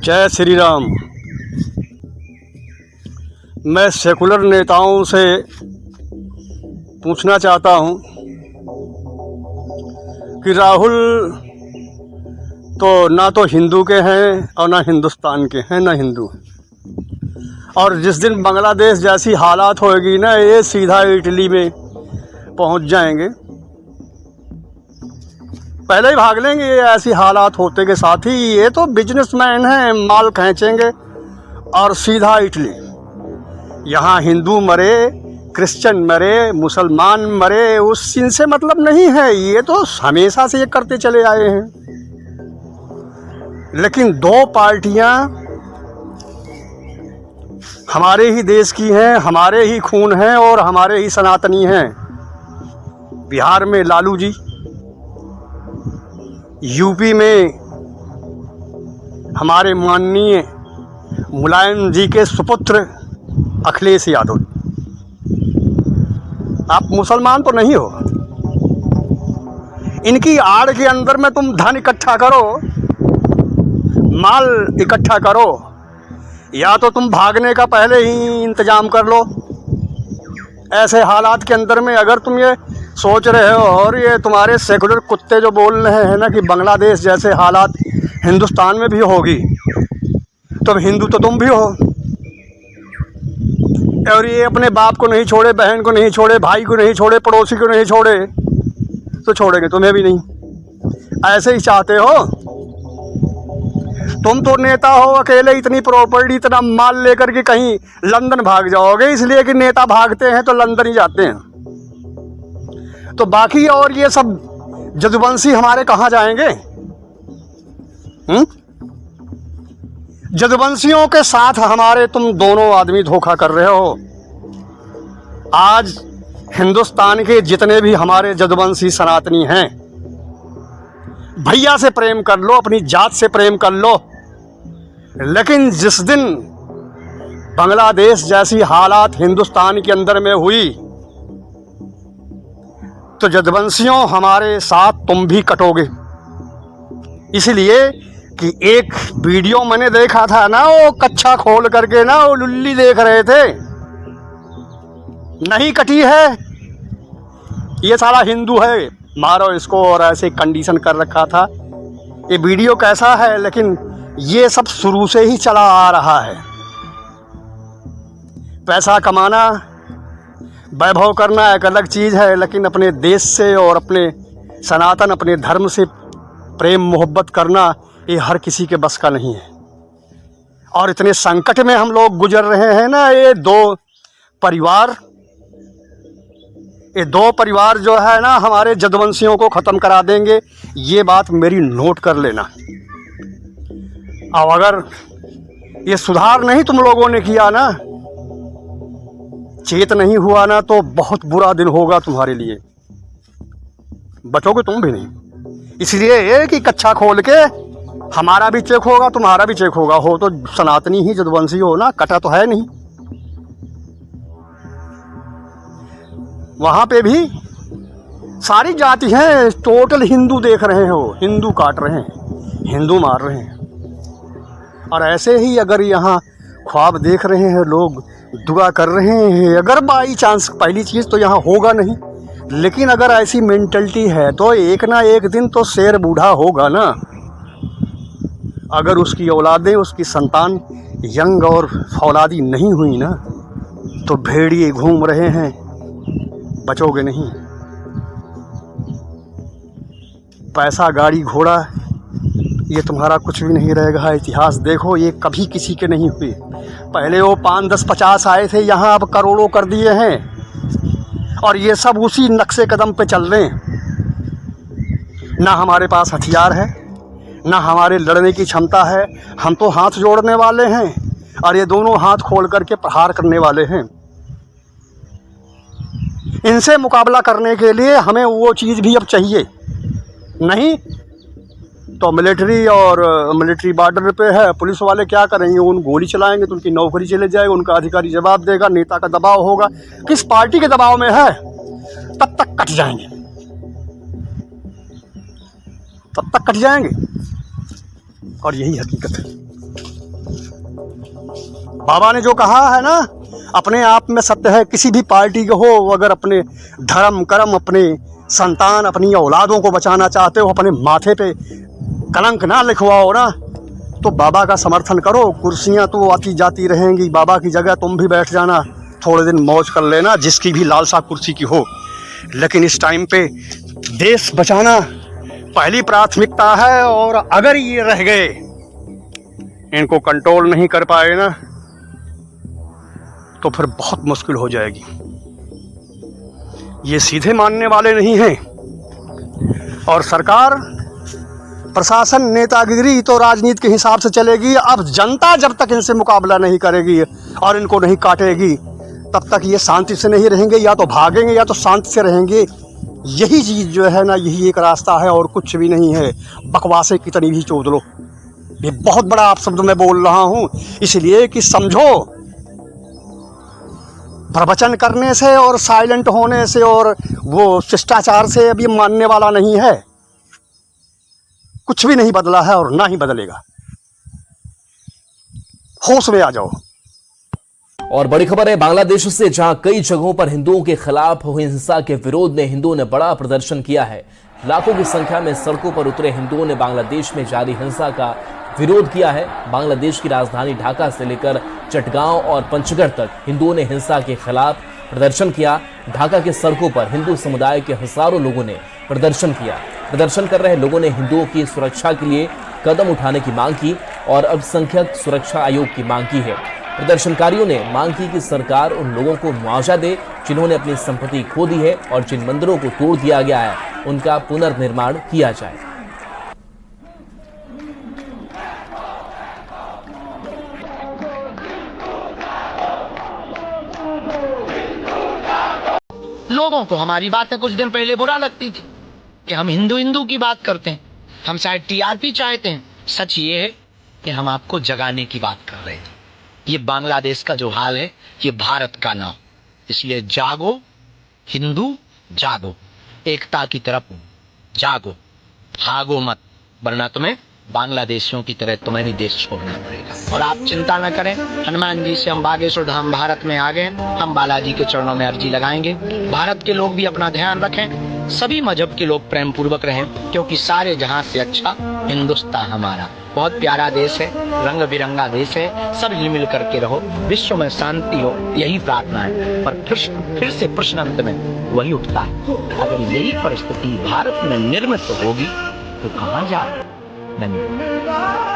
जय श्री राम। मैं सेकुलर नेताओं से पूछना चाहता हूं कि राहुल तो ना तो हिंदू के हैं और ना हिंदुस्तान के हैं, ना हिंदू हैं। और जिस दिन बांग्लादेश जैसी हालात होएगी ना, ये सीधा इटली में पहुंच जाएंगे। पहले ही भाग लेंगे ये ऐसी हालात होते के साथ ही। ये तो बिजनेसमैन हैं, माल खींचेंगे और सीधा इटली। यहाँ हिंदू मरे, क्रिश्चियन मरे, मुसलमान मरे, उस इनसे मतलब नहीं है। ये तो हमेशा से ये करते चले आए हैं। लेकिन दो पार्टियां हमारे ही देश की हैं, हमारे ही खून हैं और हमारे ही सनातनी हैं। बिहार में लालू जी, यूपी में हमारे माननीय मुलायम जी के सुपुत्र अखिलेश यादव। आप मुसलमान तो नहीं हो। इनकी आड़ के अंदर में तुम धन इकट्ठा करो, माल इकट्ठा करो, या तो तुम भागने का पहले ही इंतजाम कर लो। ऐसे हालात के अंदर में अगर तुम ये सोच रहे हो और ये तुम्हारे सेकुलर कुत्ते जो बोल रहे हैं ना कि बांग्लादेश जैसे हालात हिंदुस्तान में भी होगी, तो हिंदू तो तुम भी हो। और ये अपने बाप को नहीं छोड़े, बहन को नहीं छोड़े, भाई को नहीं छोड़े, पड़ोसी को नहीं छोड़े, तो छोड़ेंगे तुम्हें भी नहीं। ऐसे ही चाहते हो तुम। तो नेता हो अकेले, इतनी प्रॉपर्टी, इतना माल लेकर के कहीं लंदन भाग जाओगे, इसलिए कि नेता भागते हैं तो लंदन ही जाते हैं। तो बाकी और ये सब जदुवंशी हमारे कहाँ जाएंगे? जदुवंशियों के साथ हमारे तुम दोनों आदमी धोखा कर रहे हो। आज हिंदुस्तान के जितने भी हमारे जदुवंशी सनातनी हैं, भैया से प्रेम कर लो, अपनी जात से प्रेम कर लो। लेकिन जिस दिन बांग्लादेश जैसी हालात हिंदुस्तान के अंदर में हुई, तो जदवंशियों हमारे साथ तुम भी कटोगे। इसलिए कि एक वीडियो मैंने देखा था ना, वो कच्छा खोल करके ना वो लुल्ली देख रहे थे। नहीं कटी है, ये साला हिंदू है, मारो इसको, और ऐसे कंडीशन कर रखा था। ये वीडियो कैसा है, लेकिन ये सब शुरू से ही चला आ रहा है। पैसा कमाना, वैभव करना एक अलग चीज़ है, लेकिन अपने देश से और अपने सनातन, अपने धर्म से प्रेम मोहब्बत करना ये हर किसी के बस का नहीं है। और इतने संकट में हम लोग गुजर रहे हैं ना, ये दो परिवार जो है ना, हमारे जदवंशियों को ख़त्म करा देंगे। ये बात मेरी नोट कर लेना। अब अगर ये सुधार नहीं तुम लोगों ने किया ना, चेत नहीं हुआ ना, तो बहुत बुरा दिन होगा तुम्हारे लिए। बचोगे तुम भी नहीं। इसलिए ये कि कच्छा खोल के हमारा भी चेक होगा, तुम्हारा भी चेक होगा। हो तो सनातनी ही, जदवंशी हो ना, कटा तो है नहीं। वहां पे भी सारी जाति हैं, टोटल हिंदू देख रहे हो, हिंदू काट रहे हैं, हिंदू मार रहे हैं। और ऐसे ही अगर यहाँ ख्वाब देख रहे हैं लोग, दुआ कर रहे हैं, अगर बाई चांस, पहली चीज़ तो यहाँ होगा नहीं, लेकिन अगर ऐसी मेंटलिटी है तो एक ना एक दिन तो शेर बूढ़ा होगा ना। अगर उसकी औलादें, उसकी संतान यंग और फौलादी नहीं हुई ना, तो भेड़िए घूम रहे हैं, बचोगे नहीं। पैसा, गाड़ी, घोड़ा, ये तुम्हारा कुछ भी नहीं रहेगा। इतिहास देखो, ये कभी किसी के नहीं हुए। पहले वो 5, 10, 50 आए थे यहाँ, अब करोड़ों कर दिए हैं। और ये सब उसी नक्शे कदम पे चल रहे हैं। ना हमारे पास हथियार है, ना हमारे लड़ने की क्षमता है। हम तो हाथ जोड़ने वाले हैं, और ये दोनों हाथ खोल करके प्रहार करने वाले हैं। इनसे मुकाबला करने के लिए हमें वो चीज़ भी अब चाहिए। नहीं तो मिलिट्री, और मिलिट्री बॉर्डर पे है, पुलिस वाले क्या करेंगे? उन गोली चलाएंगे तो उनकी नौकरी चले जाएगी, उनका अधिकारी जवाब देगा, नेता का दबाव होगा। किस पार्टी के दबाव में है, तब तक कट जाएंगे, तब तक कट जाएंगे। और यही हकीकत है। बाबा ने जो कहा है ना, अपने आप में सत्य है। किसी भी पार्टी के हो, अगर अपने धर्म कर्म, अपने संतान, अपनी औलादों को बचाना चाहते हो, अपने माथे पे कलंक ना लिखवाओ ना, तो बाबा का समर्थन करो। कुर्सियां तो आती जाती रहेंगी, बाबा की जगह तुम भी बैठ जाना, थोड़े दिन मौज कर लेना, जिसकी भी लालसा कुर्सी की हो। लेकिन इस टाइम पे देश बचाना पहली प्राथमिकता है। और अगर ये रह गए, इनको कंट्रोल नहीं कर पाए ना, तो फिर बहुत मुश्किल हो जाएगी। ये सीधे मानने वाले नहीं हैं। और सरकार, प्रशासन, नेतागिरी तो राजनीति के हिसाब से चलेगी। अब जनता जब तक इनसे मुकाबला नहीं करेगी और इनको नहीं काटेगी, तब तक ये शांति से नहीं रहेंगे। या तो भागेंगे या तो शांति से रहेंगे। यही चीज़ जो है ना, यही एक रास्ता है और कुछ भी नहीं है। बकवासे कितनी भी चोद लो, ये बहुत बड़ा आप शब्द में बोल रहा हूँ, इसलिए कि समझो, प्रवचन करने से और साइलेंट होने से और वो शिष्टाचार से अब ये मानने वाला नहीं है। कुछ भी नहीं बदला है और ना ही बदलेगा। होश में आ जाओ। और बड़ी खबर है बांग्लादेश से, जहां कई जगहों पर हिंदुओं के खिलाफ हुई हिंसा के विरोध में हिंदुओं ने बड़ा प्रदर्शन किया है। लाखों की संख्या में सड़कों पर उतरे हिंदुओं ने बांग्लादेश में जारी हिंसा का विरोध किया है। बांग्लादेश की राजधानी ढाका से लेकर चटगांव और पंचगढ़ तक हिंदुओं ने हिंसा के खिलाफ प्रदर्शन किया। ढाका के सड़कों पर हिंदू समुदाय के हजारों लोगों ने प्रदर्शन किया। प्रदर्शन कर रहे लोगों ने हिंदुओं की सुरक्षा के लिए कदम उठाने की मांग की और अल्पसंख्यक सुरक्षा आयोग की मांग की है। प्रदर्शनकारियों ने मांग की कि सरकार उन लोगों को मुआवजा दे जिन्होंने अपनी संपत्ति खो दी है और जिन मंदिरों को तोड़ दिया गया है उनका पुनर्निर्माण किया जाए। लोगों को हमारी बातें कुछ दिन पहले बुरा लगती थी कि हम हिंदू हिंदू की बात करते हैं, हम शायद टीआरपी चाहते हैं। सच ये है कि हम आपको जगाने की बात कर रहे हैं। ये बांग्लादेश का जो हाल है, ये भारत का नाम। इसलिए जागो हिंदू, जागो, एकता की तरफ जागो, भागो मत, वरना तुम्हें बांग्लादेशियों की तरह तुम्हें भी देश छोड़ना पड़ेगा। और आप चिंता न करें, हनुमान जी से हम बागेश्वर धाम भारत में आ गए। हम बालाजी के चरणों में अर्जी लगाएंगे, भारत के लोग भी अपना ध्यान रखें, सभी मजहब के लोग प्रेम पूर्वक रहें, क्योंकि सारे जहां से अच्छा हिंदुस्तान हमारा बहुत प्यारा देश है, रंग बिरंगा देश है। सब मिल करके रहो, विश्व में शांति हो, यही प्रार्थना है। पर फिर से प्रश्न अंत में वही उठता है, अगर यही परिस्थिति भारत में निर्मित होगी तो कहाँ जाए? धन्यवाद।